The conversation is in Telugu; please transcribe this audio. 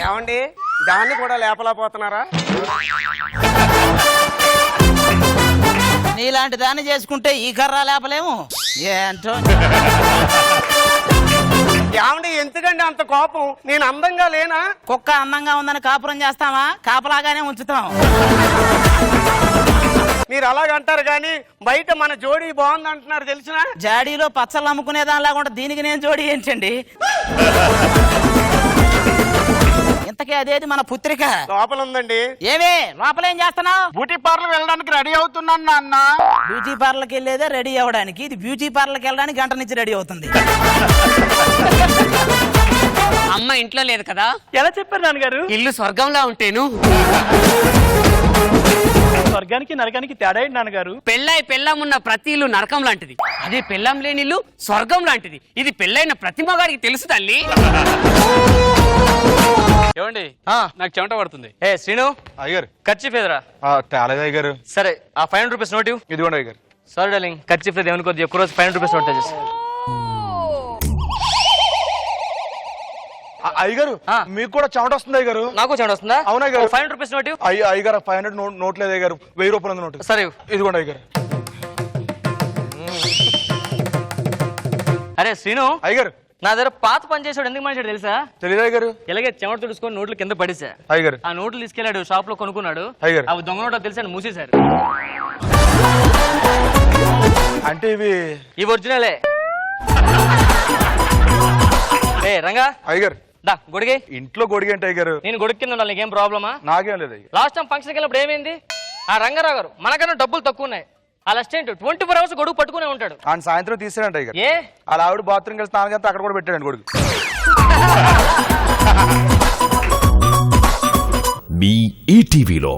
ఏమండి దాన్ని కూడా లేపలేకపోతున్నారా? నీలాంటి దాన్ని చేసుకుంటే ఈ కర్ర లేపలేము. ఏంటో ఏమండి ఎందుకండి అంత కోపం? నేను అందంగా లేనా? కుక్క అందంగా ఉందని కాపురం చేస్తామా? కాపలాగానే ఉంచుతాం. మీరు అలాగంటారు కానీ బయట మన జోడీ బాగుంది అంటున్నారు తెలిసిన. జాడీలో పచ్చళ్ళు అమ్ముకునే దానిలాగా ఉంటుంది. దీనికి నేను జోడీ ఏంటండి? ఇంతకీ అదేది మన పుత్రిక? లోపల ఉందండి. ఏమే లోపల ఏం చేస్తున్నావు? బ్యూటీ పార్లర్ వెళ్ళడానికి రెడీ అవుతున్నాను నాన్న. బ్యూటీ పార్లర్కి వెళ్ళేదే రెడీ అవ్వడానికి. ఇది బ్యూటీ పార్లర్కి వెళ్ళడానికి గంట నుంచి రెడీ అవుతుంది. అమ్మ ఇంట్లో లేదు కదా? ఎలా చెప్పారు నాన్నగారు? ఇల్లు స్వర్గంలా ఉంటేను. స్వర్గానికి నరకానికి తేడా ఏంటి నాన్నగారు? పెళ్ళం ఉన్న ప్రతి ఇల్లు నరకం లాంటిది. అదే పెళ్ళం లేని ఇల్లు స్వర్గం లాంటిది. ఇది పెళ్ళైన ప్రతి మగాడికి తెలుసు తల్లి. ఏమండి నాకు చెమట పడుతుంది. ఏ శ్రీను అయ్యారు ఖర్చీఫ్ ఎదురా? తేలేదు అయ్యారు. సరే ఆ 500 రూపీస్ నోట్ ఇవ్వు. ఇదిగోండి అయ్యారు. సారీ డార్లింగ్, ఖర్చీఫ్ లేదు ఏమనుకోద్ది. ఒక్క రోజు 500 రూపీస్ నోట్ తెచ్చేసి. అయ్యగారు మీకు కూడా చెమట వస్తుంది అయ్యగారు? నాకు చెమట వస్తుందా? అవునా గారు? 500 రూపీస్ నోట్ ఇవ్వు. అయ్యగారు 500 నోట్ లేదు అయ్యగారు. 1000 రూపాయలు నోట్. సరే ఇదిగోండి అయ్యగారు. అరే శ్రీను అయ్యగారు నా దగ్గర పాత పని చేసాడు ఎందుకు మనిషాడు తెలుసా? తెలియదు అయ్యగారు. ఇలాగే చెమట తుడుచుకొని నోట్లు కింద పడేసా. అయ్యగారు ఆ నోట్లు తీసుకెళ్లాడు, షాప్ లో కొనుక్కున్నాడు. అయ్యగారు అవి దొంగ నోట్లు తెలిసి మూసేశారు. అంటే ఇవి ఒరిజినలే. ఏ రంగా అయ్యగారు దా గొడిగే. ఇంట్లో గొడిగి అంటే అయ్యగారు నేను గొడుగు కింద ఉండాలి, నీకేం ప్రాబ్లమా? నాకేం లేదు అయ్యగారు. లాస్ట్ టైం ఫంక్షన్కి వెళ్ళినప్పుడు ఏమైంది? ఆ రంగారావు గారు మనకన్నా డబ్బులు తక్కువ ఉన్నాయి. అలా అసిస్టెంట్ 24 hours గొడుగు పట్టుకునే ఉంటాడు. ఆయన సాయంత్రం తీసాడంట అయ్యగారు. ఏ అలా ఆవిడ బాత్రూమ్ కలిసి స్నానం చేస్తే అక్కడ కూడా పెట్టాడు గొడుగు. మీ ఈటీవీలో